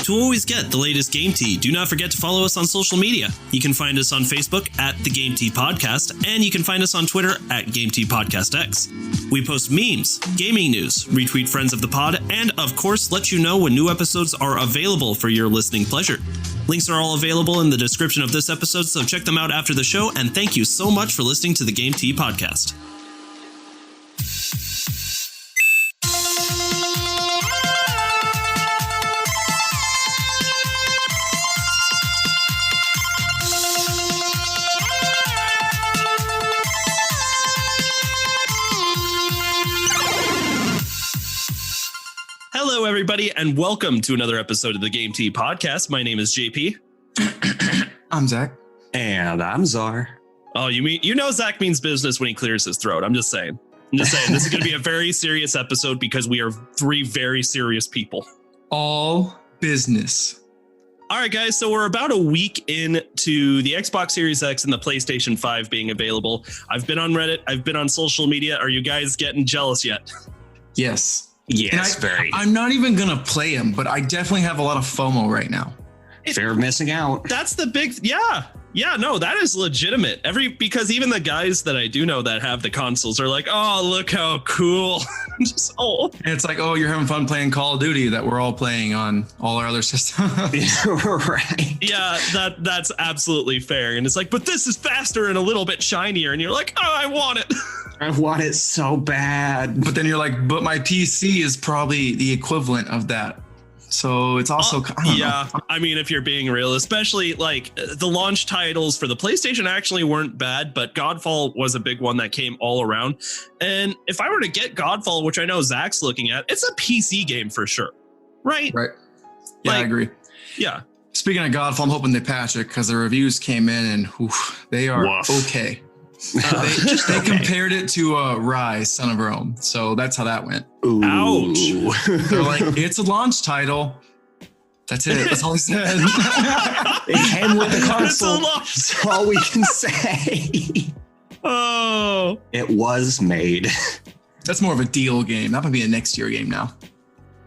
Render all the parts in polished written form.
To always get the latest Game Tea, do not forget to follow us on social media. You can find us on Facebook at The Game Tea Podcast, and you can find us on Twitter at Game Tea Podcast X. We post memes, gaming news, retweet friends of the pod, and of course, let you know when new episodes are available for your listening pleasure. Links are all available in the description of this episode, so check them out after the show, and thank you so much for listening to the Game Tea Podcast. Hello, everybody, and welcome to another episode of the Game Tea Podcast. My name is JP. I'm Zach. And I'm Czar. Oh, you know Zach means business when he clears his throat. I'm just saying. This is going to be a very serious episode because we are three very serious people. All business. All right, guys. So we're about a week into the Xbox Series X and the PlayStation 5 being available. I've been on Reddit. I've been on social media. Are you guys getting jealous yet? Yes. Yes, very. I'm not even going to play them, but I definitely have a lot of FOMO right now. Fear of missing out. That's the big, yeah, no, that is legitimate. Because even the guys that I do know that have the consoles are like, oh, look how cool. And it's like, oh, you're having fun playing Call of Duty that we're all playing on all our other systems. Right. Yeah, that's absolutely fair. And it's like, but this is faster and a little bit shinier. And you're like, oh, I want it. I want it so bad. But then you're like, but my PC is probably the equivalent of that. So it's also, I don't know. I mean, if you're being real, especially like the launch titles for the PlayStation actually weren't bad, but Godfall was a big one that came all around. And if I were to get Godfall, which I know Zach's looking at, it's a PC game for sure. Right? Right. Yeah, I agree. Yeah. Speaking of Godfall, I'm hoping they patch it because the reviews came in and they are okay. They compared it to Rise, Son of Rome. So that's how that went. Ooh. Ouch. They're like, it's a launch title. That's it. That's all he said. It came with the console. That's all we can say. Oh. It was made. That's more of a deal game. That might be a next year game now.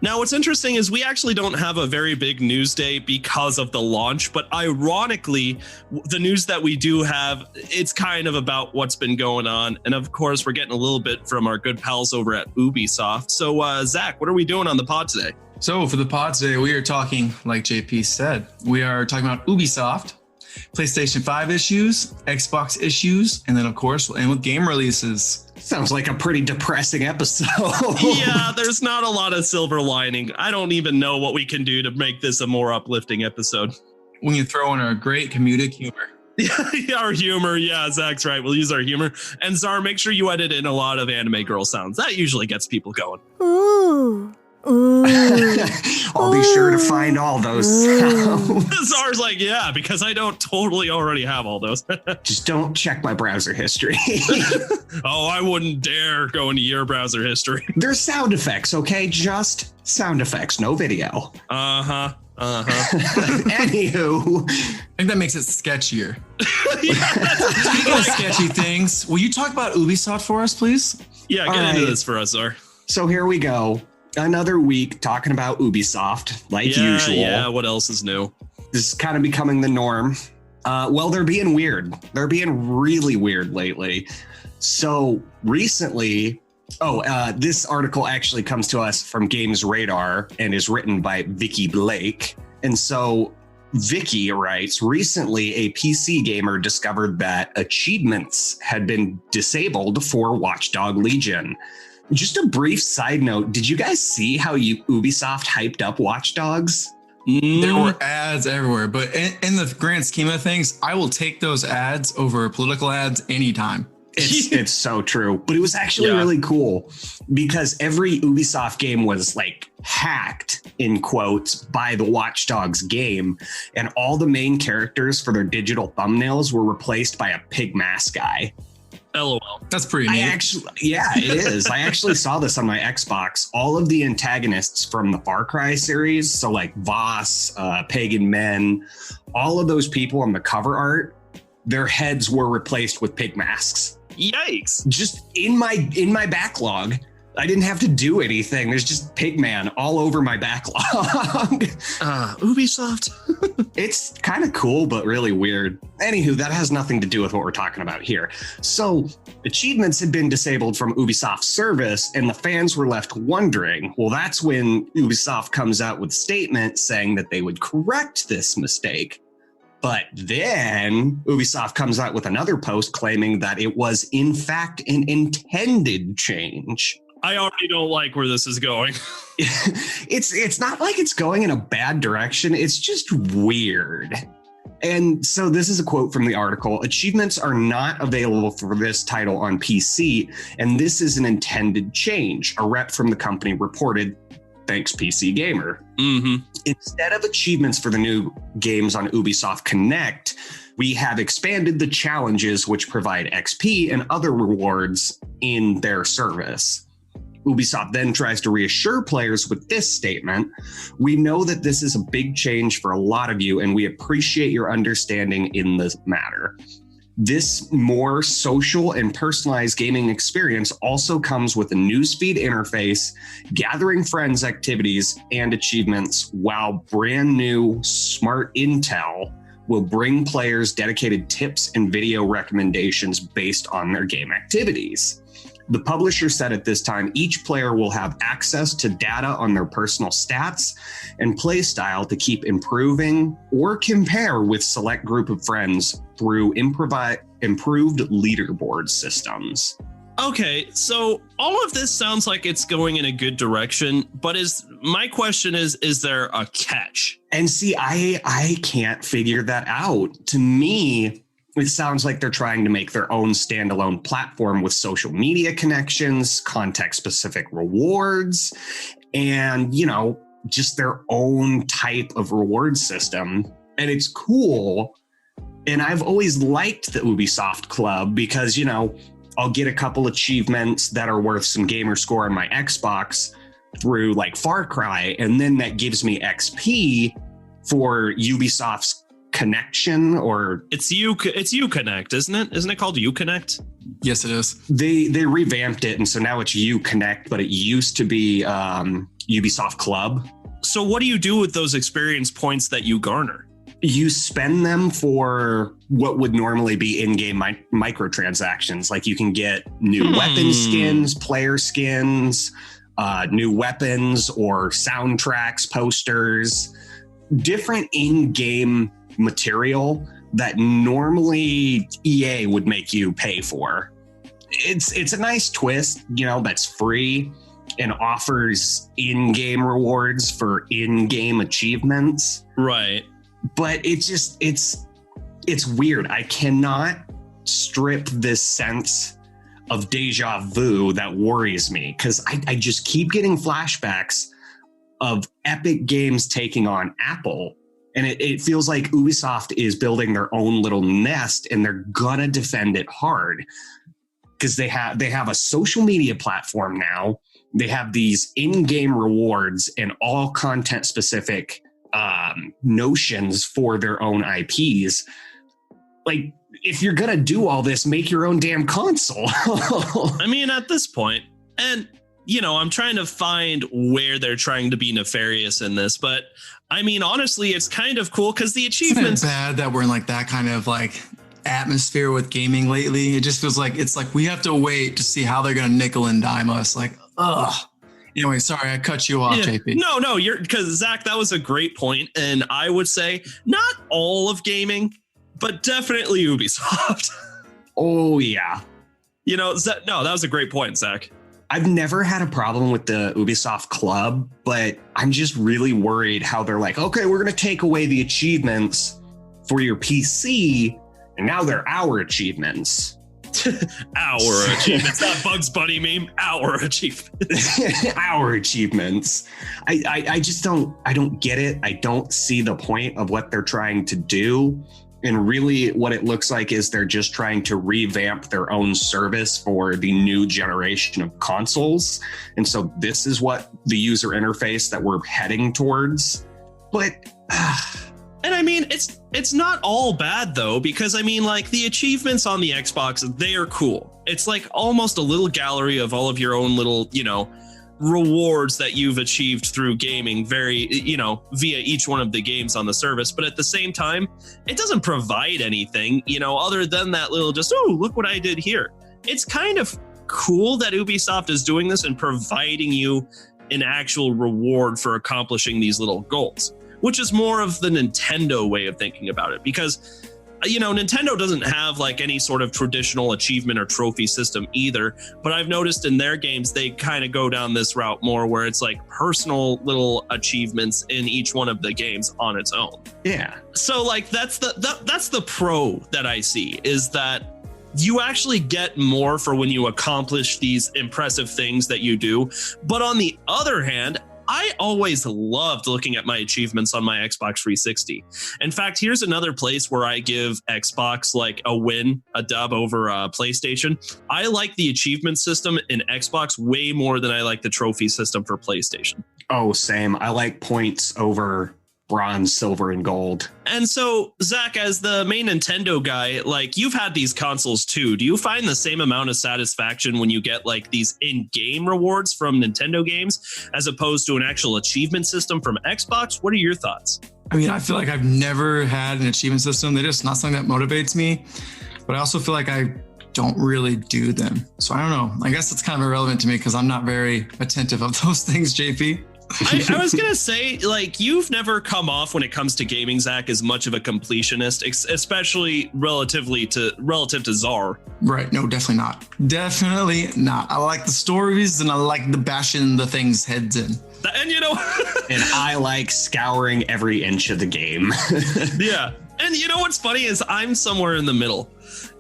Now, what's interesting is we actually don't have a very big news day because of the launch, but ironically, the news that we do have, it's kind of about what's been going on. And of course, we're getting a little bit from our good pals over at Ubisoft. So, Zach, what are we doing on the pod today? So for the pod today, we are talking, like JP said, we are talking about Ubisoft, PlayStation 5 issues, Xbox issues, and then, of course, we'll end with game releases. Sounds like a pretty depressing episode. Yeah, there's not a lot of silver lining. I don't even know what we can do to make this a more uplifting episode. When you throw in our great comedic humor. Yeah, our humor. Yeah, Zach's right. We'll use our humor. And Czar, make sure you edit in a lot of anime girl sounds. That usually gets people going. Ooh. Ooh. I'll be sure to find all those sounds. Czar's like, yeah, because I don't totally already have all those. Just don't check my browser history. Oh, I wouldn't dare go into your browser history. There's sound effects, okay? Just sound effects, no video. Uh-huh. Anywho. I think that makes it sketchier. Speaking of sketchy things, will you talk about Ubisoft for us, please? Yeah, get into this for us, Czar. So here we go. Another week talking about Ubisoft, like usual. Yeah, what else is new? This is kind of becoming the norm. Well, they're being weird. They're being really weird lately. So recently, this article actually comes to us from Games Radar and is written by Vicky Blake. And so Vicky writes, recently a PC gamer discovered that achievements had been disabled for Watchdog Legion. Just a brief side note. Did you guys see how Ubisoft hyped up Watch Dogs? There were ads everywhere, but in the grand scheme of things, I will take those ads over political ads anytime. It's so true, but it was actually really cool because every Ubisoft game was like hacked in quotes by the Watch Dogs game, and all the main characters for their digital thumbnails were replaced by a pig mask guy. LOL. That's pretty neat. It is. I actually saw this on my Xbox. All of the antagonists from the Far Cry series, so like Voss, Pagan Men, all of those people on the cover art, their heads were replaced with pig masks. Yikes. Just in my backlog. I didn't have to do anything. There's just Pigman all over my backlog. Ubisoft. It's kind of cool, but really weird. Anywho, that has nothing to do with what we're talking about here. So achievements had been disabled from Ubisoft's service, and the fans were left wondering. Well, that's when Ubisoft comes out with a statement saying that they would correct this mistake. But then Ubisoft comes out with another post claiming that it was, in fact, an intended change. I already don't like where this is going. It's not like it's going in a bad direction. It's just weird. And so this is a quote from the article. Achievements are not available for this title on PC, and this is an intended change, a rep from the company reported. Thanks, PC Gamer. Mm-hmm. Instead of achievements for the new games on Ubisoft Connect, we have expanded the challenges which provide XP and other rewards in their service. Ubisoft then tries to reassure players with this statement. We know that this is a big change for a lot of you, and we appreciate your understanding in this matter. This more social and personalized gaming experience also comes with a newsfeed interface, gathering friends activities, and achievements, while brand new smart intel will bring players dedicated tips and video recommendations based on their game activities. The publisher said at this time, each player will have access to data on their personal stats and play style to keep improving or compare with select group of friends through improved leaderboard systems. Okay, so all of this sounds like it's going in a good direction, but my question is there a catch? And see, I can't figure that out. To me, it sounds like they're trying to make their own standalone platform with social media connections, context-specific rewards, and, just their own type of reward system. And it's cool. And I've always liked the Ubisoft Club because, I'll get a couple achievements that are worth some gamer score on my Xbox through like Far Cry, and then that gives me XP for Ubisoft's connection, or it's Uconnect, isn't it? Isn't it called Uconnect? Yes, it is. They revamped it, and so now it's Uconnect, but it used to be Ubisoft Club. So what do you do with those experience points that you garner? You spend them for what would normally be in-game microtransactions. Like you can get new weapon skins, player skins, new weapons, or soundtracks, posters, different in-game material that normally EA would make you pay for. It's a nice twist, that's free and offers in-game rewards for in-game achievements. Right. But it's weird. I cannot strip this sense of deja vu that worries me, because I just keep getting flashbacks of Epic Games taking on Apple. And it feels like Ubisoft is building their own little nest, and they're gonna defend it hard because they have a social media platform now. They have these in-game rewards and all content specific notions for their own IPs. Like, if you're gonna do all this, make your own damn console. I mean, at this point, and I'm trying to find where they're trying to be nefarious in this, but I mean, honestly, it's kind of cool because the achievements. Isn't it bad that we're in like that kind of like atmosphere with gaming lately? It just feels like we have to wait to see how they're gonna nickel and dime us. Like, ugh. Anyway, sorry, I cut you off, JP. No, because Zach, that was a great point, and I would say not all of gaming, but definitely Ubisoft. Oh yeah. No, that was a great point, Zach. I've never had a problem with the Ubisoft Club, but I'm just really worried how they're like, okay, we're going to take away the achievements for your PC, and now they're our achievements. Our achievements, not Bugs Bunny meme. Our achievements. Our achievements. I just don't get it. I don't see the point of what they're trying to do. And really what it looks like is they're just trying to revamp their own service for the new generation of consoles. And so this is what the user interface that we're heading towards. But And I mean, it's not all bad though, because I mean, like the achievements on the Xbox, they are cool. It's like almost a little gallery of all of your own little, rewards that you've achieved through gaming via each one of the games on the service. But at the same time, it doesn't provide anything, other than that little just, oh, look what I did here. It's kind of cool that Ubisoft is doing this and providing you an actual reward for accomplishing these little goals, which is more of the Nintendo way of thinking about it, because Nintendo doesn't have like any sort of traditional achievement or trophy system either. But I've noticed in their games, they kind of go down this route more where it's like personal little achievements in each one of the games on its own. Yeah. So like that's the pro that I see, is that you actually get more for when you accomplish these impressive things that you do. But on the other hand, I always loved looking at my achievements on my Xbox 360. In fact, here's another place where I give Xbox like a dub over PlayStation. I like the achievement system in Xbox way more than I like the trophy system for PlayStation. Oh, same. I like points over bronze, silver, and gold. And so, Zach, as the main Nintendo guy, like you've had these consoles too. Do you find the same amount of satisfaction when you get like these in-game rewards from Nintendo games as opposed to an actual achievement system from Xbox? What are your thoughts? I mean, I feel like I've never had an achievement system. They're just not something that motivates me. But I also feel like I don't really do them. So I don't know. I guess it's kind of irrelevant to me because I'm not very attentive of those things, JP. I was going to say, like, you've never come off when it comes to gaming, Zach, as much of a completionist, especially relative to Czar. Right. No, definitely not. Definitely not. I like the stories and I like the bashing the things heads in. And and I like scouring every inch of the game. Yeah. And what's funny is I'm somewhere in the middle.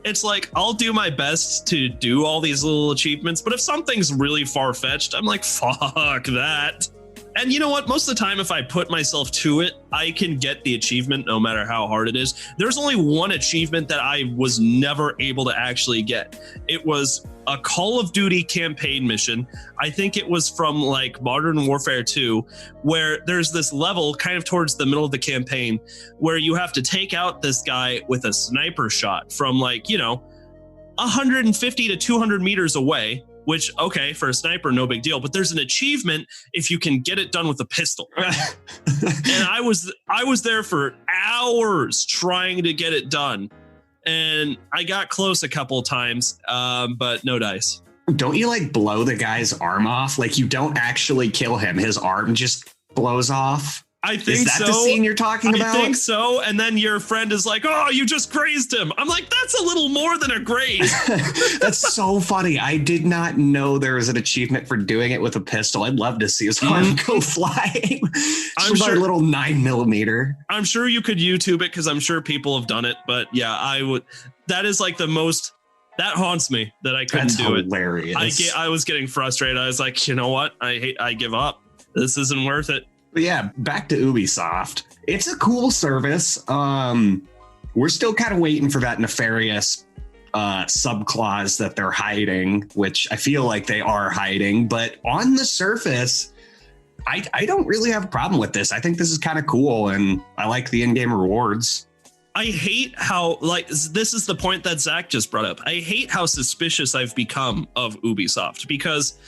It's like I'll do my best to do all these little achievements, but if something's really far-fetched, I'm like, fuck that. And you know what? Most of the time, if I put myself to it, I can get the achievement no matter how hard it is. There's only one achievement that I was never able to actually get. It was a Call of Duty campaign mission. I think it was from like Modern Warfare 2, where there's this level kind of towards the middle of the campaign where you have to take out this guy with a sniper shot from 150 to 200 meters away. Which, okay, for a sniper, no big deal. But there's an achievement if you can get it done with a pistol. And I was there for hours trying to get it done. And I got close a couple of times, but no dice. Don't you blow the guy's arm off? Like you don't actually kill him. His arm just blows off. I think so. Is that the scene you're talking about? I think so. And then your friend is like, oh, you just grazed him. I'm like, that's a little more than a graze. That's so funny. I did not know there was an achievement for doing it with a pistol. I'd love to see his arm go flying. I'm sure a little 9mm. I'm sure you could YouTube it because I'm sure people have done it. But yeah, I would. That is like the most. That haunts me that I couldn't do it. Hilarious. I was getting frustrated. I was like, you know what? I give up. This isn't worth it. But yeah, back to Ubisoft. It's a cool service. We're still kind of waiting for that nefarious subclause that they're hiding, which I feel like they are hiding. But on the surface, I don't really have a problem with this. I think this is kind of cool, and I like the in-game rewards. I hate how, this is the point that Zach just brought up. I hate how suspicious I've become of Ubisoft, because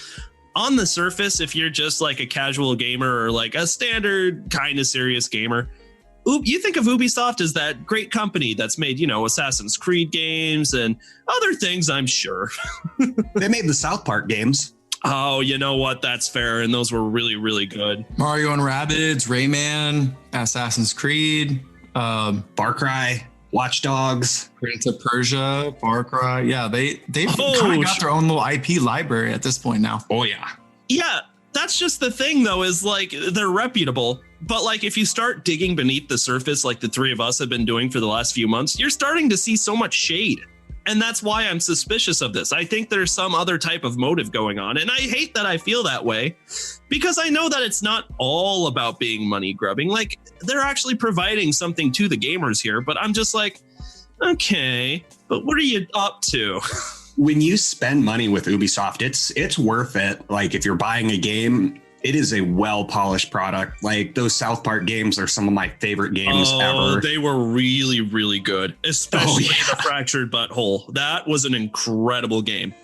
on the surface, if you're just like a casual gamer or like a standard kind of serious gamer, you think of Ubisoft as that great company that's made, Assassin's Creed games and other things, I'm sure. They made the South Park games. Oh, you know what? That's fair. And those were really, really good. Mario and Rabbids, Rayman, Assassin's Creed, Far Cry, Watch Dogs, Prince of Persia, Far Cry. Yeah, they've kind of got their own little IP library at this point now. Oh, yeah. Yeah, that's just the thing, though, is like they're reputable. But like if you start digging beneath the surface, like the three of us have been doing for the last few months, you're starting to see so much shade. And that's why I'm suspicious of this. I think there's some other type of motive going on. And I hate that I feel that way, because I know that it's not all about being money grubbing. Like they're actually providing something to the gamers here. But I'm just like, okay, but what are you up to? When you spend money with Ubisoft, it's worth it. Like if you're buying a game, It is a well-polished product. Like those South Park games are some of my favorite games ever. They were really, really good, especially the Fractured Butthole. That was an incredible game.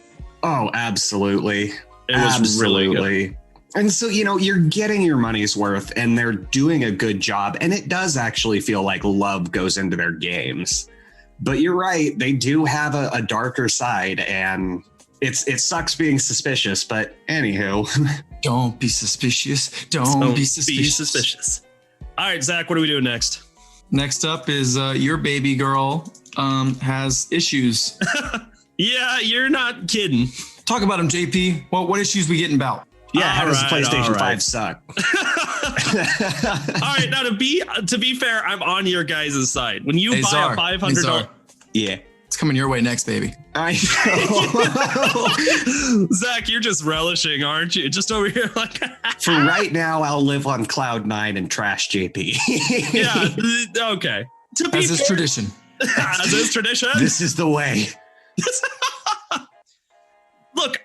Oh, absolutely. It was really good. And so, you're getting your money's worth and they're doing a good job. And it does actually feel like love goes into their games. But you're right. They do have a darker side, and it sucks being suspicious. But anywho. Don't be suspicious. Don't be suspicious. All right, Zach, what are we doing next? Next up is your baby girl has issues. Yeah, you're not kidding. Talk about them, JP. What issues we getting about? Yeah, how does the PlayStation 5 suck? All right, now to be fair, I'm on your guys' side. When you buy a $500, yeah, it's coming your way next, baby. I know. Zach, you're just relishing, aren't you? Just over here, like. For right now, I'll live on cloud 9 and trash JP. Yeah. Okay. As is tradition. As is tradition. This is the way. Look,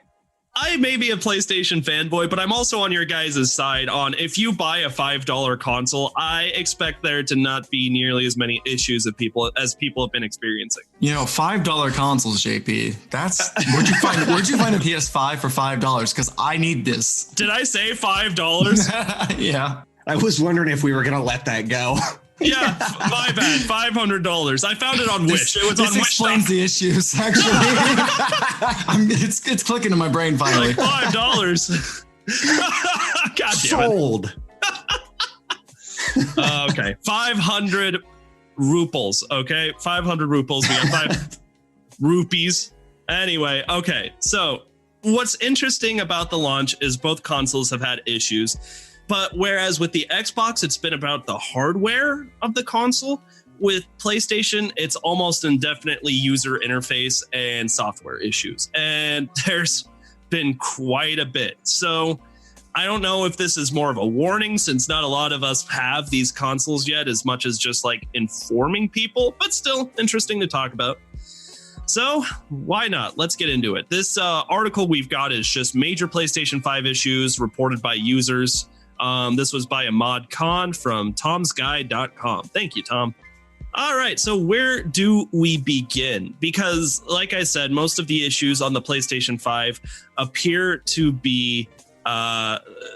I may be a PlayStation fanboy, but I'm also on your guys' side on if you buy a $5 console, I expect there to not be nearly as many issues as people have been experiencing. $5 consoles, JP. That's where'd you find a PS5 for $5? Because I need this. Did I say $5? Yeah. I was wondering if we were gonna let that go. Yeah, my bad. $500. I found it on Wish. It was on Wish. This explains the issues, actually. It's clicking in my brain finally. Like $5. God damn it. Sold. Okay, 500 ruples. Okay, 500 ruples. We got 5 rupees. Anyway, okay. So what's interesting about the launch is both consoles have had issues. But whereas with the Xbox, it's been about the hardware of the console, with PlayStation, it's almost indefinitely user interface and software issues. And there's been quite a bit. So I don't know if this is more of a warning, since not a lot of us have these consoles yet, as much as just like informing people, but still interesting to talk about. So why not? Let's get into it. This article we've got is just major PlayStation 5 issues reported by users. This was by Ahmad Khan from tomsguide.com. Thank you, Tom. All right, so where do we begin? Because, like I said, most of the issues on the PlayStation 5 appear to be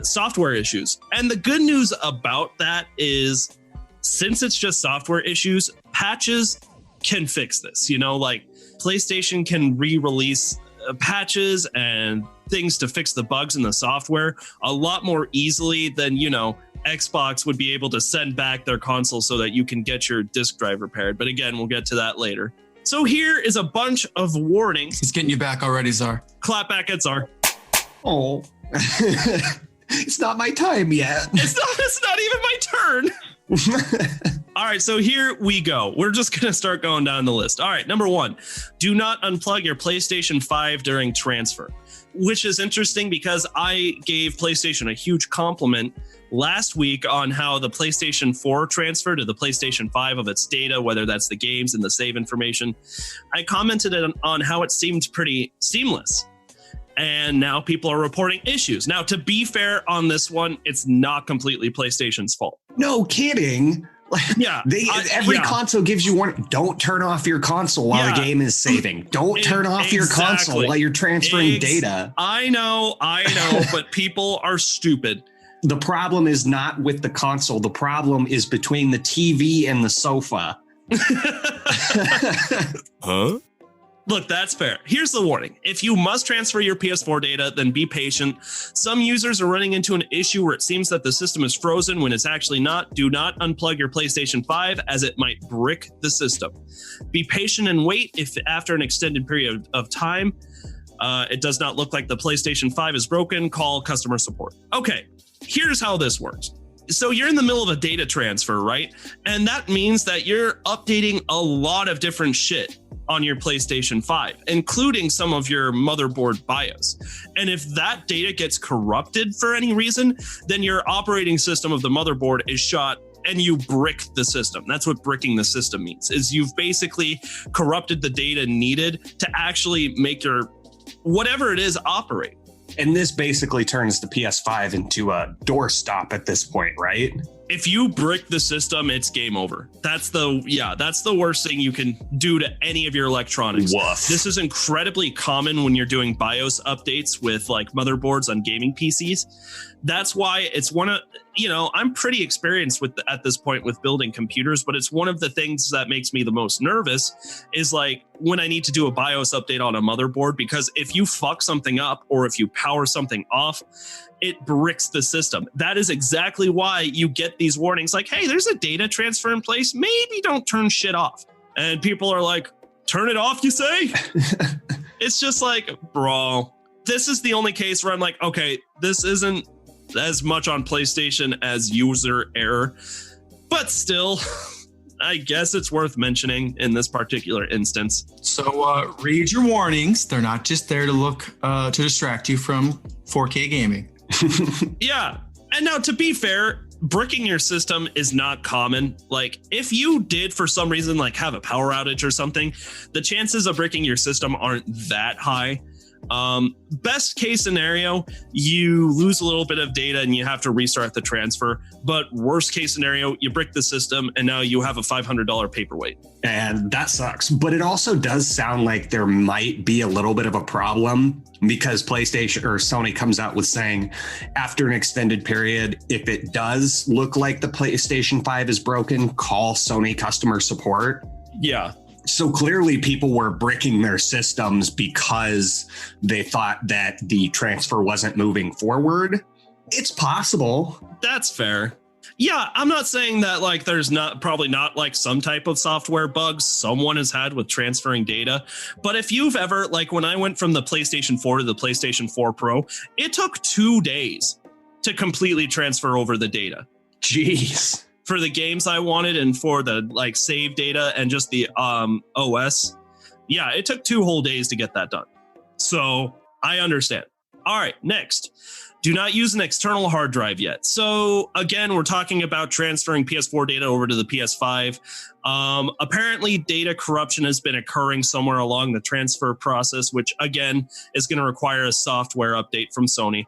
software issues. And the good news about that is, since it's just software issues, patches can fix this. Like PlayStation can re-release patches and things to fix the bugs in the software a lot more easily than Xbox would be able to send back their console so that you can get your disk drive repaired. But again, we'll get to that later. So here is a bunch of warnings. He's getting you back already, Czar. Clap back at Czar. Oh, it's not my time yet. It's not even my turn. All right, so here we go. We're just going to start going down the list. All right, number 1, do not unplug your PlayStation 5 during transfer, which is interesting because I gave PlayStation a huge compliment last week on how the PlayStation 4 transferred to the PlayStation 5 of its data, whether that's the games and the save information. I commented on how it seemed pretty seamless. And now people are reporting issues. Now, to be fair on this one, it's not completely PlayStation's fault. No kidding. Yeah. Every console gives you warning. Don't turn off your console while the game is saving. Don't turn off your console while you're transferring data. I know, but people are stupid. The problem is not with the console. The problem is between the TV and the sofa. Huh? Look, that's fair. Here's the warning. If you must transfer your PS4 data, then be patient. Some users are running into an issue where it seems that the system is frozen when it's actually not. Do not unplug your PlayStation 5 as it might brick the system. Be patient and wait. If after an extended period of time, it does not look like the PlayStation 5 is broken, call customer support. Okay, here's how this works. So you're in the middle of a data transfer, right? And that means that you're updating a lot of different shit on your PlayStation 5, including some of your motherboard BIOS. And if that data gets corrupted for any reason, then your operating system of the motherboard is shot and you brick the system. That's what bricking the system means, is you've basically corrupted the data needed to actually make your whatever it is operate. And this basically turns the PS5 into a doorstop at this point, right? If you brick the system, it's game over. That's the worst thing you can do to any of your electronics. Woof. This is incredibly common when you're doing BIOS updates with like motherboards on gaming PCs. That's why it's one of, I'm pretty experienced at this point with building computers, but it's one of the things that makes me the most nervous is like when I need to do a BIOS update on a motherboard, because if you fuck something up or if you power something off, it bricks the system. That is exactly why you get these warnings like, hey, there's a data transfer in place. Maybe don't turn shit off. And people are like, turn it off, you say? It's just like, bro, this is the only case where I'm like, okay, this isn't as much on PlayStation as user error, but still, I guess it's worth mentioning in this particular instance. So read your warnings. They're not just there to look to distract you from 4K gaming. Yeah. And now, to be fair, bricking your system is not common. Like, if you did for some reason like have a power outage or something, the chances of bricking your system aren't that high. Best case scenario, you lose a little bit of data and you have to restart the transfer. But worst case scenario, you brick the system and now you have a $500 paperweight. And that sucks. But it also does sound like there might be a little bit of a problem because PlayStation or Sony comes out with saying after an extended period, if it does look like the PlayStation 5 is broken, call Sony customer support. Yeah. So clearly people were bricking their systems because they thought that the transfer wasn't moving forward. It's possible. That's fair. Yeah, I'm not saying that like there's probably not like some type of software bugs someone has had with transferring data. But if you've ever, like when I went from the PlayStation 4 to the PlayStation 4 Pro, it took 2 days to completely transfer over the data. Jeez. For the games I wanted and for the like save data and just the OS. Yeah, it took 2 whole days to get that done. So I understand. All right, next. Do not use an external hard drive yet. So again, we're talking about transferring PS4 data over to the PS5. Apparently data corruption has been occurring somewhere along the transfer process, which again is going to require a software update from Sony.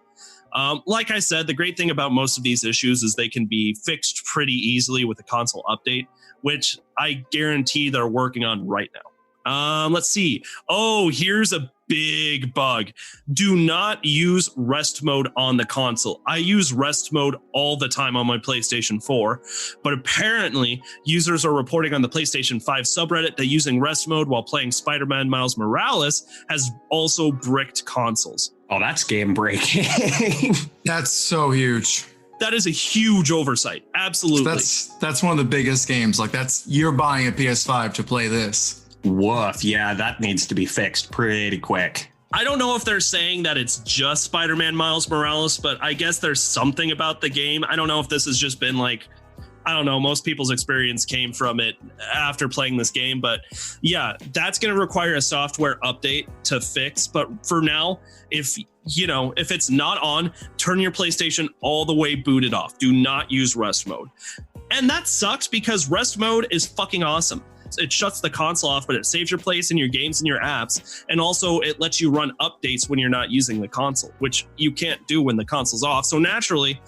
Like I said, the great thing about most of these issues is they can be fixed pretty easily with a console update, which I guarantee they're working on right now. Let's see. Oh, here's a big bug. Do not use rest mode on the console. I use rest mode all the time on my PlayStation 4, but apparently users are reporting on the PlayStation 5 subreddit that using rest mode while playing Spider-Man Miles Morales has also bricked consoles. Oh, that's game breaking. That's so huge. That is a huge oversight. Absolutely. That's one of the biggest games. Like you're buying a PS5 to play this. Woof. Yeah, that needs to be fixed pretty quick. I don't know if they're saying that it's just Spider-Man Miles Morales, but I guess there's something about the game. I don't know if this has just been like, I don't know, most people's experience came from it after playing this game. But yeah, that's going to require a software update to fix. But for now, if it's not on, turn your PlayStation all the way booted off. Do not use rest mode. And that sucks because rest mode is fucking awesome. It shuts the console off, but it saves your place in your games and your apps. And also it lets you run updates when you're not using the console, which you can't do when the console's off. So naturally,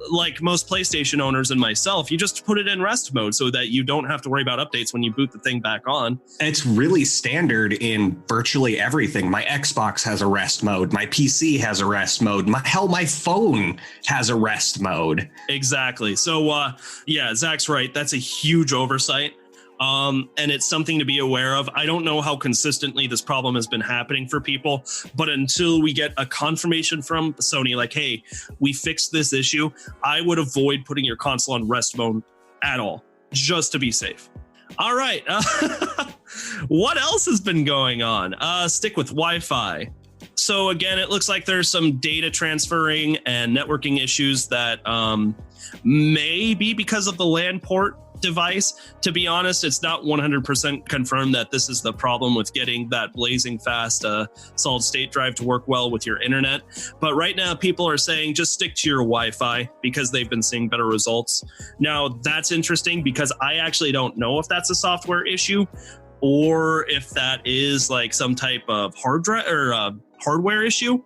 like most PlayStation owners and myself, you just put it in rest mode so that you don't have to worry about updates when you boot the thing back on. It's really standard in virtually everything. My Xbox has a rest mode. My PC has a rest mode. My phone has a rest mode. Exactly. So yeah, Zach's right. That's a huge oversight. And it's something to be aware of. I don't know how consistently this problem has been happening for people, but until we get a confirmation from Sony, like, hey, we fixed this issue, I would avoid putting your console on rest mode at all, just to be safe. All right. What else has been going on? Stick with Wi-Fi. So again, it looks like there's some data transferring and networking issues that may be because of the LAN port device. To be honest, it's not 100% confirmed that this is the problem with getting that blazing fast solid state drive to work well with your internet. But right now, people are saying just stick to your Wi-Fi because they've been seeing better results. Now, that's interesting because I actually don't know if that's a software issue or if that is like some type of hard drive or hardware issue.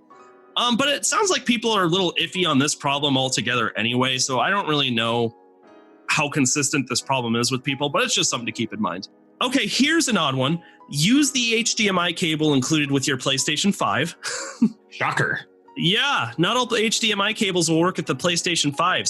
But it sounds like people are a little iffy on this problem altogether anyway, so I don't really know how consistent this problem is with people, but it's just something to keep in mind. Okay, here's an odd one. Use the HDMI cable included with your PlayStation 5. Shocker. Yeah, not all the HDMI cables will work at the PlayStation 5.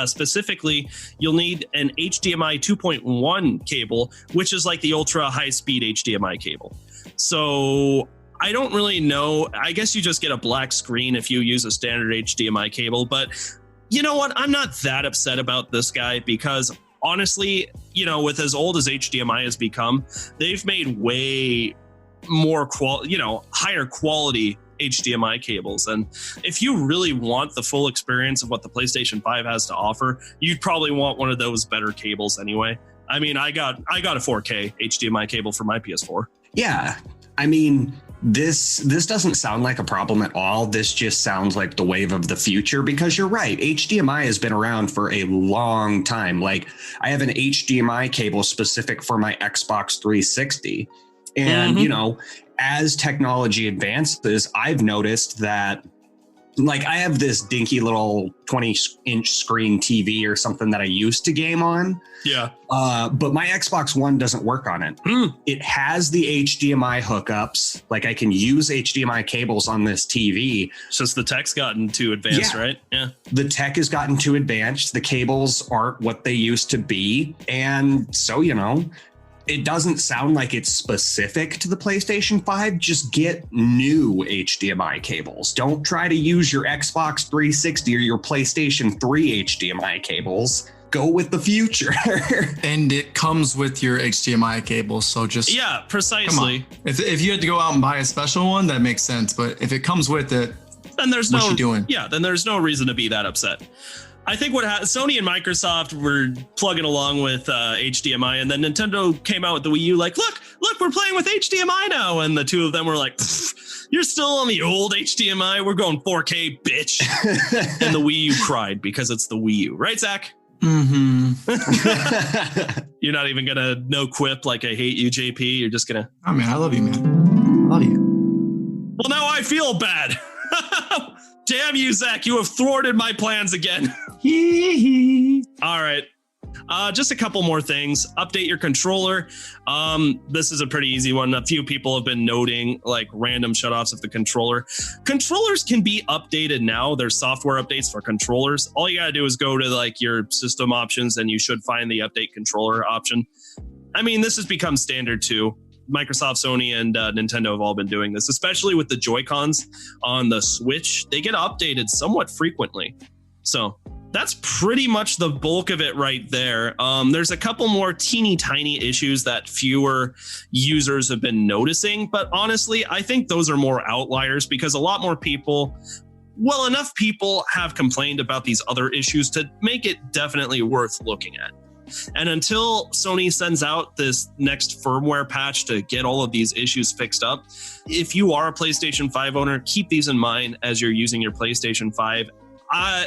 Specifically, you'll need an HDMI 2.1 cable, which is like the ultra high-speed HDMI cable. So I don't really know. I guess you just get a black screen if you use a standard HDMI cable. But you know what? I'm not that upset about this guy because honestly, you know, with as old as HDMI has become, they've made way more higher quality HDMI cables. And if you really want the full experience of what the PlayStation 5 has to offer, you'd probably want one of those better cables anyway. I mean, I got a 4K HDMI cable for my PS4. Yeah. I mean, this doesn't sound like a problem at all. This just sounds like the wave of the future because you're right. HDMI has been around for a long time. Like I have an HDMI cable specific for my Xbox 360. And, you know, as technology advances, I've noticed that like I have this dinky little 20-inch screen TV or something that I used to game on. Yeah. But my Xbox One doesn't work on it. It has the HDMI hookups. Like I can use HDMI cables on this TV. It's just the tech's gotten too advanced, right? Yeah. The tech has gotten too advanced. The cables aren't what they used to be. And so, you know, it doesn't sound like it's specific to the PlayStation 5. Just get new HDMI cables. Don't try to use your Xbox 360 or your PlayStation 3 HDMI cables. Go with the future. And it comes with your HDMI cable. So just precisely. If you had to go out and buy a special one, that makes sense. But if it comes with it, then there's what you doing? Yeah, then there's no reason to be that upset. I think Sony and Microsoft were plugging along with HDMI, and then Nintendo came out with the Wii U like, look, we're playing with HDMI now. And the two of them were like, you're still on the old HDMI. We're going 4K, bitch. And the Wii U cried because it's the Wii U. Right, Zach? Mm-hmm. You're not even going to no quip like I hate you, JP. You're just going to... Oh, man, I love you, man. I love you. Well, now I feel bad. Damn you, Zach. You have thwarted my plans again. All right. Just a couple more things. Update your controller. This is a pretty easy one. A few people have been noting like random shutoffs of the controller. Controllers can be updated now. There's software updates for controllers. All you got to do is go to like your system options and you should find the update controller option. I mean, this has become standard too. Microsoft, Sony, and Nintendo have all been doing this, especially with the Joy-Cons on the Switch. They get updated somewhat frequently. So that's pretty much the bulk of it right there. There's a couple more teeny tiny issues that fewer users have been noticing. But honestly, I think those are more outliers because a lot more people, well, enough people have complained about these other issues to make it definitely worth looking at. And until Sony sends out this next firmware patch to get all of these issues fixed up, if you are a PlayStation 5 owner, keep these in mind as you're using your PlayStation 5.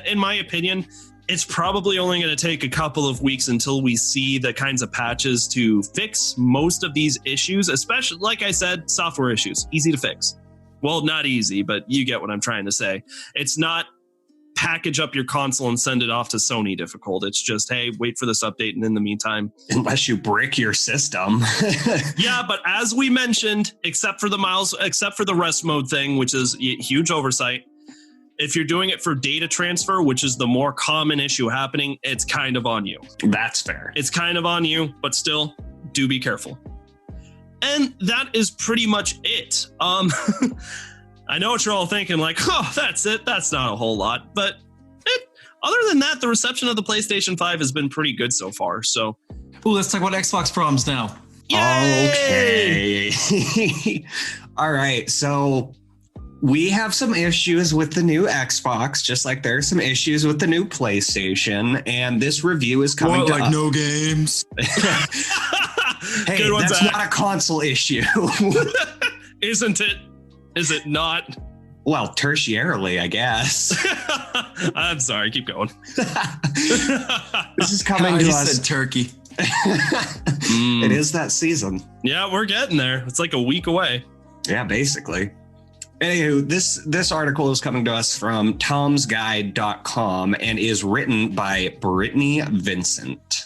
In my opinion, it's probably only going to take a couple of weeks until we see the kinds of patches to fix most of these issues, especially, like I said, software issues. Easy to fix. Well, not easy, but you get what I'm trying to say. It's not package up your console and send it off to Sony difficult. It's just, hey, wait for this update. And in the meantime, unless you brick your system. Yeah, but as we mentioned, except for the rest mode thing, which is a huge oversight. If you're doing it for data transfer, which is the more common issue happening, it's kind of on you. That's fair. It's kind of on you, but still, do be careful. And that is pretty much it. I know what you're all thinking, like, oh, that's it. That's not a whole lot. But other than that, the reception of the PlayStation 5 has been pretty good so far. So, ooh, let's talk about Xbox problems now. Yay! Okay. All right. So we have some issues with the new Xbox, just like there are some issues with the new PlayStation. And this review is coming to no games? Hey, good one, that's Zach. not a console issue. Isn't it? Is it not? Well, tertiarily, I guess. I'm sorry. Keep going. This is coming to us. Said turkey. It is that season. Yeah, we're getting there. It's like a week away. Yeah, basically. Anywho, this article is coming to us from tomsguide.com and is written by Brittany Vincent.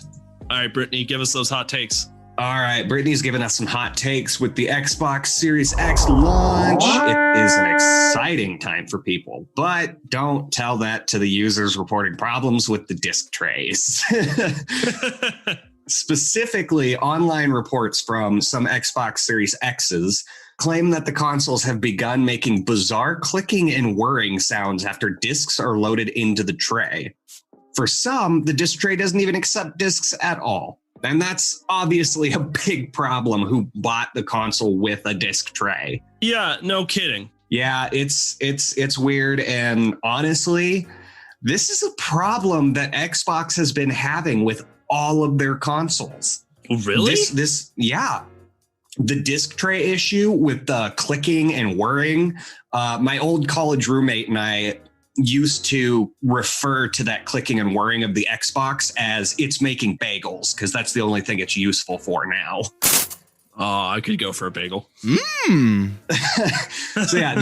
All right, Brittany, give us those hot takes. All right, Brittany's giving us some hot takes with the Xbox Series X launch. It is an exciting time for people, but don't tell that to the users reporting problems with the disc trays. Specifically, online reports from some Xbox Series X's claim that the consoles have begun making bizarre clicking and whirring sounds after discs are loaded into the tray. For some, the disc tray doesn't even accept discs at all. And that's obviously a big problem who bought the console with a disc tray. Yeah, no kidding. Yeah, it's weird. And honestly, this is a problem that Xbox has been having with all of their consoles. Really? Yeah. The disc tray issue with the clicking and whirring. My old college roommate and I used to refer to that clicking and whirring of the Xbox as it's making bagels, because that's the only thing it's useful for now. Oh, I could go for a bagel. So yeah,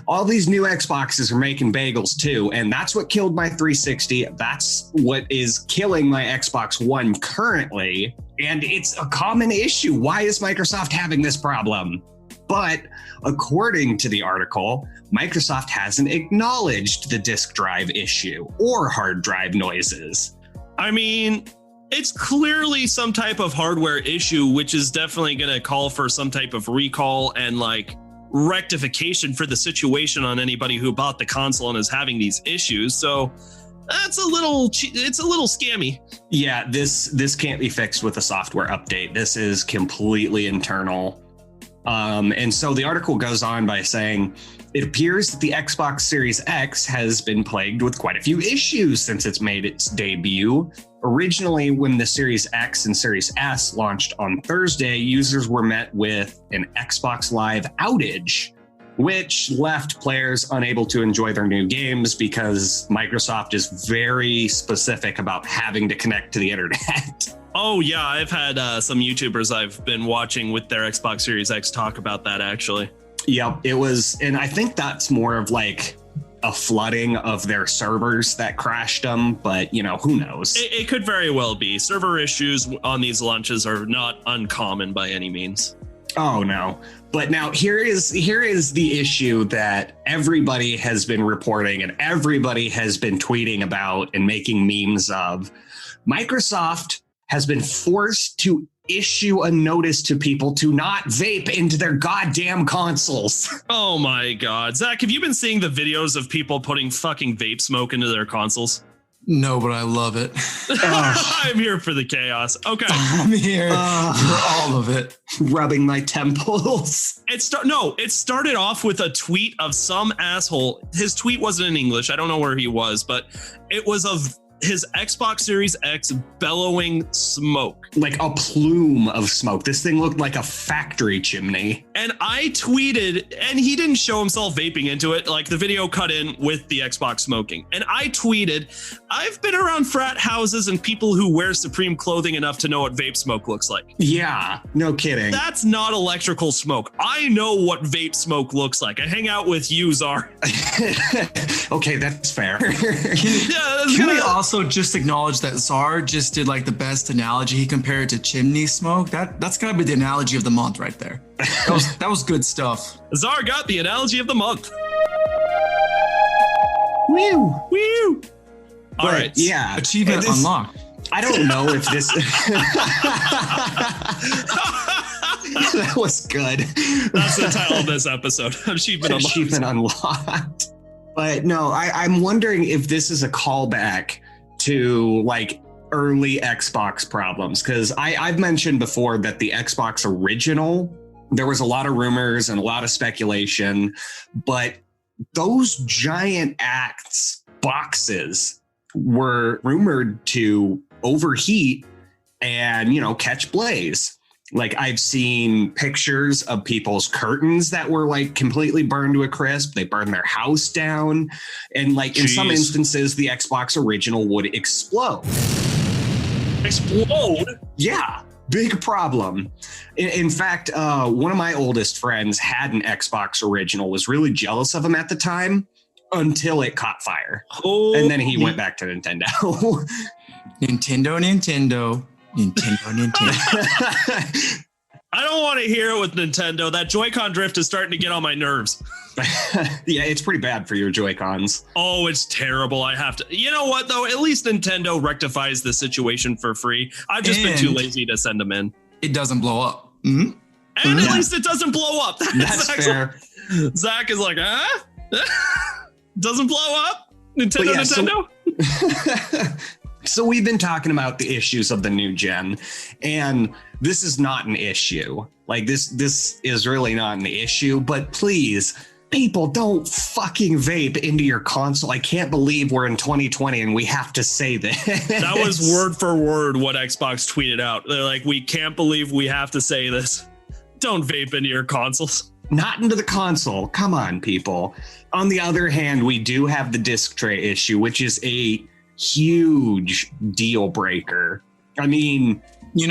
all these new Xboxes are making bagels too, and that's what killed my 360. That's what is killing my Xbox One currently, and it's a common issue. Why is Microsoft having this problem? But according to the article, Microsoft hasn't acknowledged the disk drive issue or hard drive noises. I mean, it's clearly some type of hardware issue, which is definitely going to call for some type of recall and like rectification for the situation on anybody who bought the console and is having these issues. So it's a little scammy. Yeah, this can't be fixed with a software update. This is completely internal. And so the article goes on by saying, it appears that the Xbox Series X has been plagued with quite a few issues since it's made its debut. Originally, when the Series X and Series S launched on Thursday, users were met with an Xbox Live outage, which left players unable to enjoy their new games because Microsoft is very specific about having to connect to the internet. Oh, yeah, I've had some YouTubers I've been watching with their Xbox Series X talk about that, actually. Yep, it was, and I think that's more of like a flooding of their servers that crashed them, but who knows? It could very well be. Server issues on these launches are not uncommon by any means. Oh, no. But now here is the issue that everybody has been reporting and everybody has been tweeting about and making memes of. Microsoft has been forced to issue a notice to people to not vape into their goddamn consoles. Oh my God. Zach, have you been seeing the videos of people putting fucking vape smoke into their consoles? No, but I love it. I'm here for the chaos. Okay. I'm here for all of it. Rubbing my temples. It started off with a tweet of some asshole. His tweet wasn't in English. I don't know where he was, but it was of his Xbox Series X bellowing smoke. Like a plume of smoke. This thing looked like a factory chimney. And I tweeted, and he didn't show himself vaping into it. Like the video cut in with the Xbox smoking. And I tweeted, I've been around frat houses and people who wear Supreme clothing enough to know what vape smoke looks like. Yeah, no kidding. That's not electrical smoke. I know what vape smoke looks like. I hang out with you, Czar. Okay, that's fair. Can we also just acknowledge that Czar just did like the best analogy? He compared it to chimney smoke. That's gotta be the analogy of the month right there. That was good stuff. Czar got the analogy of the month. Woo! Woo! All right. Yeah. Achievement unlocked. I don't know if this... That was good. That's the title of this episode. Achievement Unlocked. But no, I'm wondering if this is a callback to like early Xbox problems, because I've mentioned before that the Xbox original, there was a lot of rumors and a lot of speculation, but those giant acts boxes were rumored to overheat and, catch blaze. Like I've seen pictures of people's curtains that were like completely burned to a crisp. They burned their house down. And like in some instances, the Xbox original would explode. Explode? Yeah. Big problem. In fact, one of my oldest friends had an Xbox original, was really jealous of him at the time until it caught fire. Oh, and then he went back to Nintendo. Nintendo. I don't want to hear it with Nintendo. That Joy-Con drift is starting to get on my nerves. Yeah, it's pretty bad for your Joy-Cons. Oh, it's terrible. I have to. You know what, though? At least Nintendo rectifies the situation for free. I've just been too lazy to send them in. It doesn't blow up. Mm-hmm. And at least it doesn't blow up. That's fair. Zach is like, doesn't blow up? Nintendo? So we've been talking about the issues of the new gen, and this is not an issue. Like this is really not an issue, but please, people, don't fucking vape into your console. I can't believe we're in 2020 and we have to say this. That was word for word what Xbox tweeted out. They're like, we can't believe we have to say this. Don't vape into your consoles. Not into the console. Come on, people. On the other hand, we do have the disc tray issue, which is a huge deal breaker. I mean,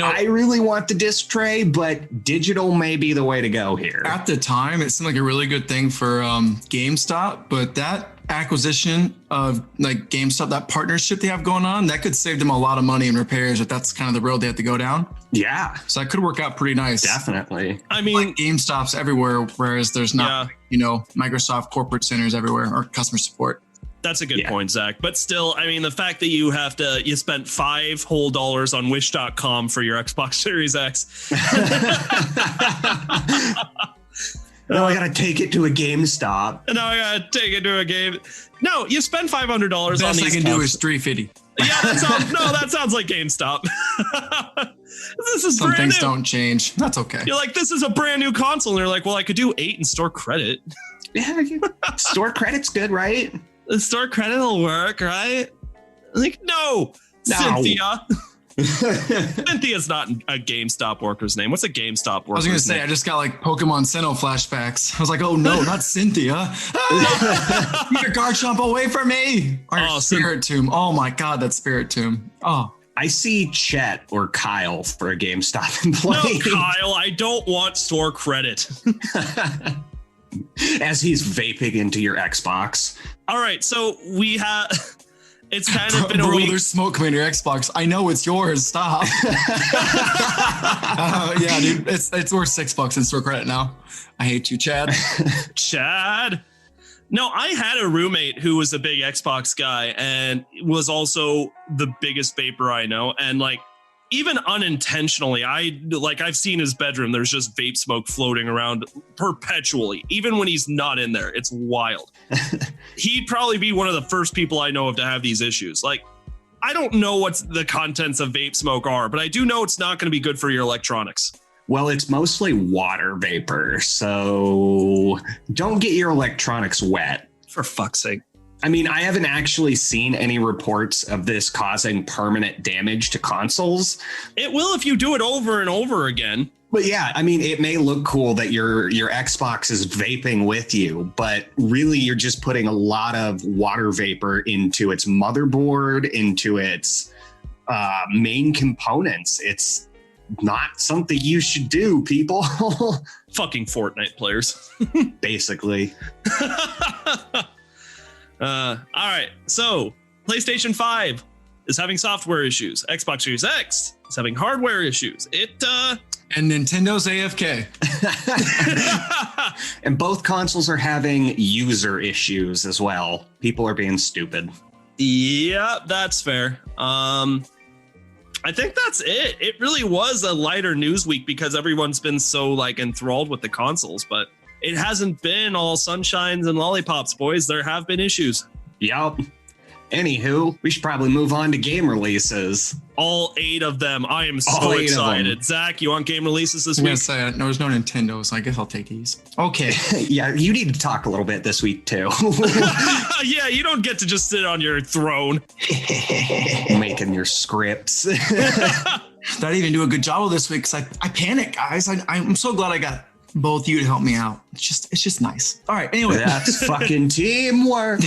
I really want the disc tray, but digital may be the way to go here. At the time, it seemed like a really good thing for GameStop, but that acquisition of like GameStop, that partnership they have going on, that could save them a lot of money in repairs if that's kind of the road they have to go down. Yeah. So that could work out pretty nice. Definitely. I mean, like GameStop's everywhere, whereas there's not, Microsoft corporate centers everywhere or customer support. That's a good point, Zach. But still, I mean, the fact that you spent $5 whole on wish.com for your Xbox Series X. Now I gotta take it to a GameStop. And now I gotta take it to a game. No, you spend $500 on these. Best I can do is $350. Yeah, that sounds like GameStop. Some things don't change. That's okay. You're like, this is a brand new console, and you're like, well, I could do 8 and store credit. Yeah, store credit's good, right? The store credit will work, right? Like, no. Cynthia. Cynthia's not a GameStop worker's name. What's a GameStop worker's name? I was going to say, I just got like Pokemon Sinnoh flashbacks. I was like, oh no, not Cynthia. Keep your Garchomp away from me. Or Spirit Tomb. Oh my God, that Spirit Tomb. Oh. I see Chet or Kyle for a GameStop employee. No, Kyle, I don't want store credit. As he's vaping into your Xbox. All right, so we have... It's kind of been a week. There's smoke coming in your Xbox. I know it's yours. Stop. Yeah, dude, it's worth $6 in store credit now. I hate you, Chad. Chad. No, I had a roommate who was a big Xbox guy and was also the biggest vapor I know. And like, even unintentionally, I've seen his bedroom. There's just vape smoke floating around perpetually, even when he's not in there. It's wild. He'd probably be one of the first people I know of to have these issues. Like, I don't know what the contents of vape smoke are, but I do know it's not going to be good for your electronics. Well, it's mostly water vapor, so don't get your electronics wet. For fuck's sake. I mean, I haven't actually seen any reports of this causing permanent damage to consoles. It will if you do it over and over again. But yeah, I mean, it may look cool that your Xbox is vaping with you, but really you're just putting a lot of water vapor into its motherboard, into its main components. It's not something you should do, people. Fucking Fortnite players. Basically. All right, so PlayStation 5 is having software issues. Xbox Series X is having hardware issues. And Nintendo's AFK. And both consoles are having user issues as well. People are being stupid. Yeah, that's fair. I think that's it. It really was a lighter news week because everyone's been so like enthralled with the consoles, but it hasn't been all sunshines and lollipops, boys. There have been issues. Yup. Anywho, we should probably move on to game releases. All 8 of them. I am so excited. Zach, you want game releases this week? Yes, no, there's no Nintendo, so I guess I'll take these. Okay. Yeah, you need to talk a little bit this week, too. Yeah, you don't get to just sit on your throne. Making your scripts. I didn't even do a good job of this week because I panic, guys. I'm so glad I got both you to help me out. It's just nice. All right. Anyway, that's fucking teamwork.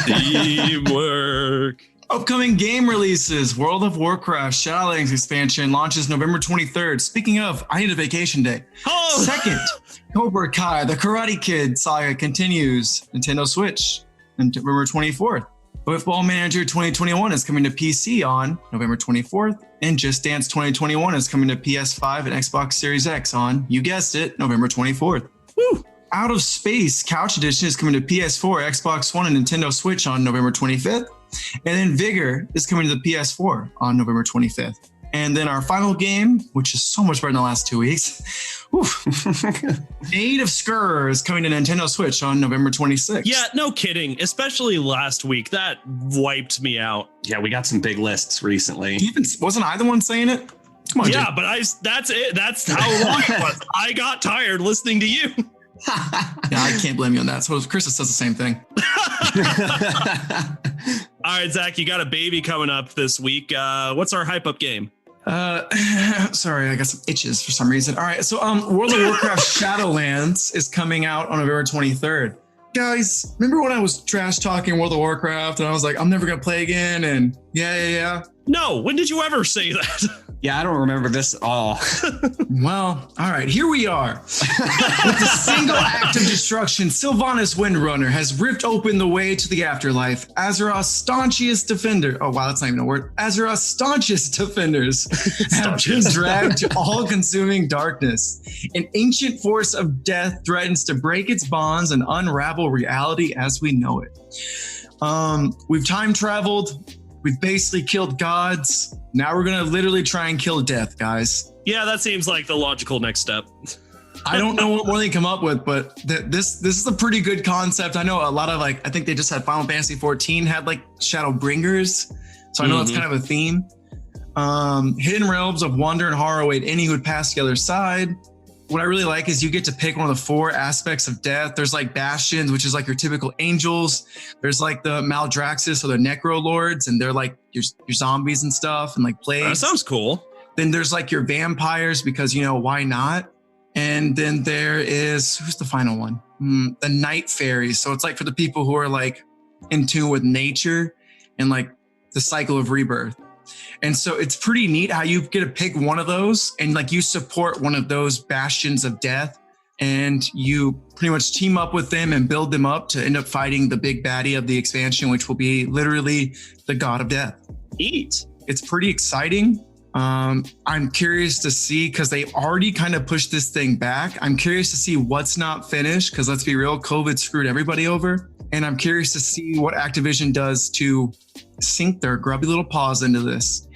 Teamwork. Upcoming game releases. World of Warcraft Shadowlands expansion launches November 23rd. Speaking of, I need a vacation day. Oh! Second, Cobra Kai, the Karate Kid saga continues. Nintendo Switch on November 24th. Football Manager 2021 is coming to PC on November 24th. And Just Dance 2021 is coming to PS5 and Xbox Series X on, you guessed it, November 24th. Woo! Out of Space Couch Edition is coming to PS4, Xbox One, and Nintendo Switch on November 25th. And then Vigor is coming to the PS4 on November 25th. And then our final game, which is so much better than the last 2 weeks, Maid of Skur is coming to Nintendo Switch on November 26th. Yeah, no kidding. Especially last week. That wiped me out. Yeah, we got some big lists recently. Wasn't I the one saying it? Come on, yeah, Jake. but that's it. That's how long it was. I got tired listening to you. Yeah, I can't blame you on that. So Chris says the same thing. All right, Zach, you got a baby coming up this week. What's our hype up game? Sorry, I got some itches for some reason. All right, so World of Warcraft Shadowlands is coming out on November 23rd. Guys, remember when I was trash talking World of Warcraft and I was like, I'm never gonna play again? And yeah. No, when did you ever say that? Yeah, I don't remember this at all. Well, all right, here we are. With a single act of destruction, Sylvanas Windrunner has ripped open the way to the afterlife. Azeroth's staunchest defender. Oh, wow, that's not even a word. Azeroth's staunchest defenders have been dragged to all-consuming darkness. An ancient force of death threatens to break its bonds and unravel reality as we know it. We've time traveled. We've basically killed gods. Now we're going to literally try and kill death, guys. Yeah, that seems like the logical next step. I don't know what more they come up with, but this is a pretty good concept. I know a lot of I think they just had Final Fantasy 14 had Shadow Bringers. So I know it's kind of a theme. Hidden realms of wonder and horror await any who would pass the other side. What I really like is you get to pick one of the 4 aspects of death. There's bastions, which is your typical angels. There's the Maldraxxus or the Necro Lords, and they're your zombies and stuff and plagues. That sounds cool. Then there's your vampires because, why not? And then there is, who's the final one? The night fairies. So it's for the people who are in tune with nature and the cycle of rebirth. And so it's pretty neat how you get to pick one of those and you support one of those bastions of death and you pretty much team up with them and build them up to end up fighting the big baddie of the expansion, which will be literally the god of death. Neat. It's pretty exciting. I'm curious to see because they already kind of pushed this thing back. I'm curious to see what's not finished because let's be real, COVID screwed everybody over. And I'm curious to see what Activision does to sink their grubby little paws into this.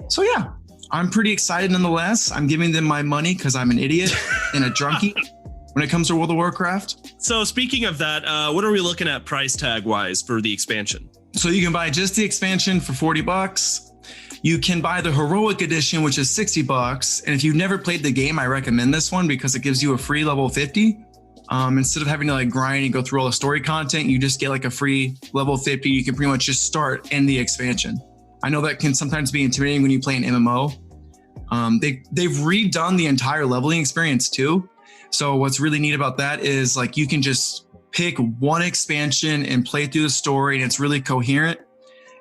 So yeah, I'm pretty excited nonetheless. I'm giving them my money because I'm an idiot and a drunkie when it comes to World of Warcraft. So speaking of that, what are we looking at price tag wise for the expansion? So you can buy just the expansion for $40. You can buy the Heroic Edition, which is $60. And if you've never played the game, I recommend this one because it gives you a free level 50. Instead of having to grind and go through all the story content, you just get a free level 50. You can pretty much just start in the expansion. I know that can sometimes be intimidating when you play an MMO. They've redone the entire leveling experience too. So what's really neat about that is you can just pick one expansion and play through the story and it's really coherent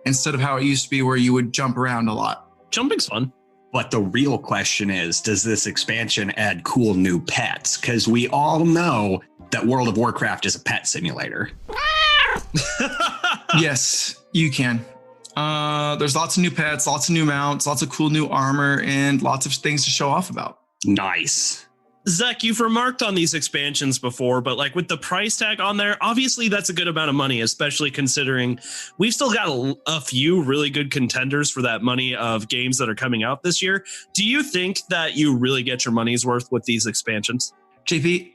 instead of how it used to be where you would jump around a lot. Jumping's fun. But the real question is, does this expansion add cool new pets? Because we all know that World of Warcraft is a pet simulator. Yes, you can. There's lots of new pets, lots of new mounts, lots of cool new armor, and lots of things to show off about. Nice. Zach, you've remarked on these expansions before, but with the price tag on there, obviously that's a good amount of money, especially considering we've still got a few really good contenders for that money of games that are coming out this year. Do you think that you really get your money's worth with these expansions? JP,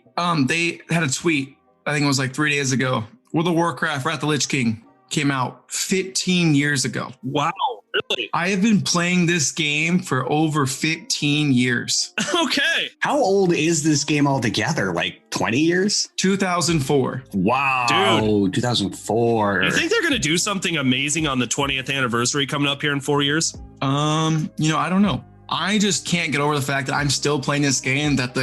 they had a tweet, I think it was 3 days ago. World of Warcraft, Wrath of the Lich King came out 15 years ago. Wow, really? I have been playing this game for over 15 years. Okay. How old is this game altogether? 20 years? 2004. Wow. Dude. 2004. You think they're going to do something amazing on the 20th anniversary coming up here in 4 years? I don't know. I just can't get over the fact that I'm still playing this game, that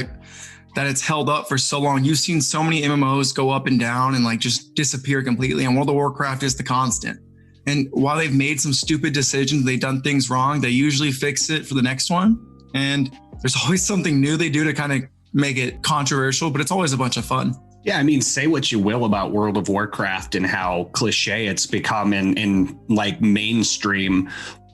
it's held up for so long. You've seen so many MMOs go up and down and just disappear completely. And World of Warcraft is the constant. And while they've made some stupid decisions, they've done things wrong, they usually fix it for the next one. And there's always something new they do to kind of make it controversial, but it's always a bunch of fun. Yeah, I mean, say what you will about World of Warcraft and how cliche it's become in like mainstream,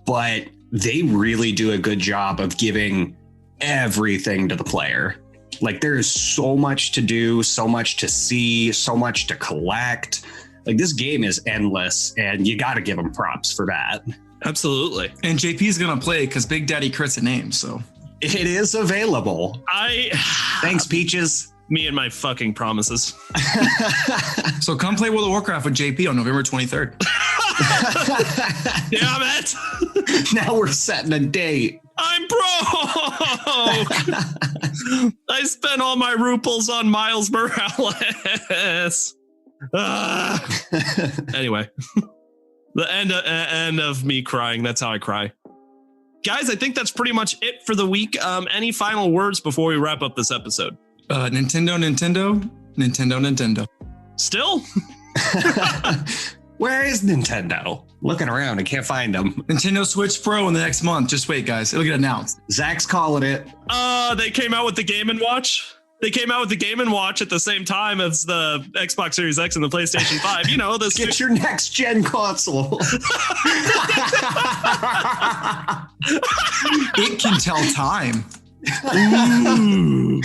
but they really do a good job of giving everything to the player. Like there is so much to do, so much to see, so much to collect. Like this game is endless, and you got to give them props for that. Absolutely. And JP's going to play because Big Daddy Crit's a name, so. It is available. Thanks, Peaches. Me and my fucking promises. So come play World of Warcraft with JP on November 23rd. Damn it. Now we're setting a date. I'm broke. I spent all my ruples on Miles Morales. Anyway, the end of me crying. That's how I cry. Guys, I think that's pretty much it for the week. Any final words before we wrap up this episode? Nintendo. Still? Where is Nintendo? Looking around, I can't find them. Nintendo Switch Pro in the next month. Just wait, guys. It'll get announced. Zach's calling it. They came out with the Game & Watch. They came out with the Game & Watch at the same time as the Xbox Series X and the PlayStation 5. You know, this. Get your next gen console. It can tell time. Ooh.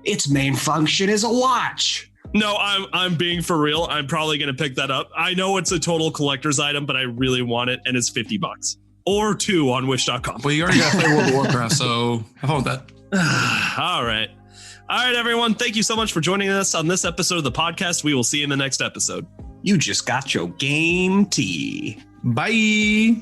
Its main function is a watch. No, I'm being for real. I'm probably going to pick that up. I know it's a total collector's item, but I really want it, and it's $50 or $2 on Wish.com. Well, you already got to play World of Warcraft, so have fun with that. All right, everyone. Thank you so much for joining us on this episode of the podcast. We will see you in the next episode. You just got your game tea. Bye.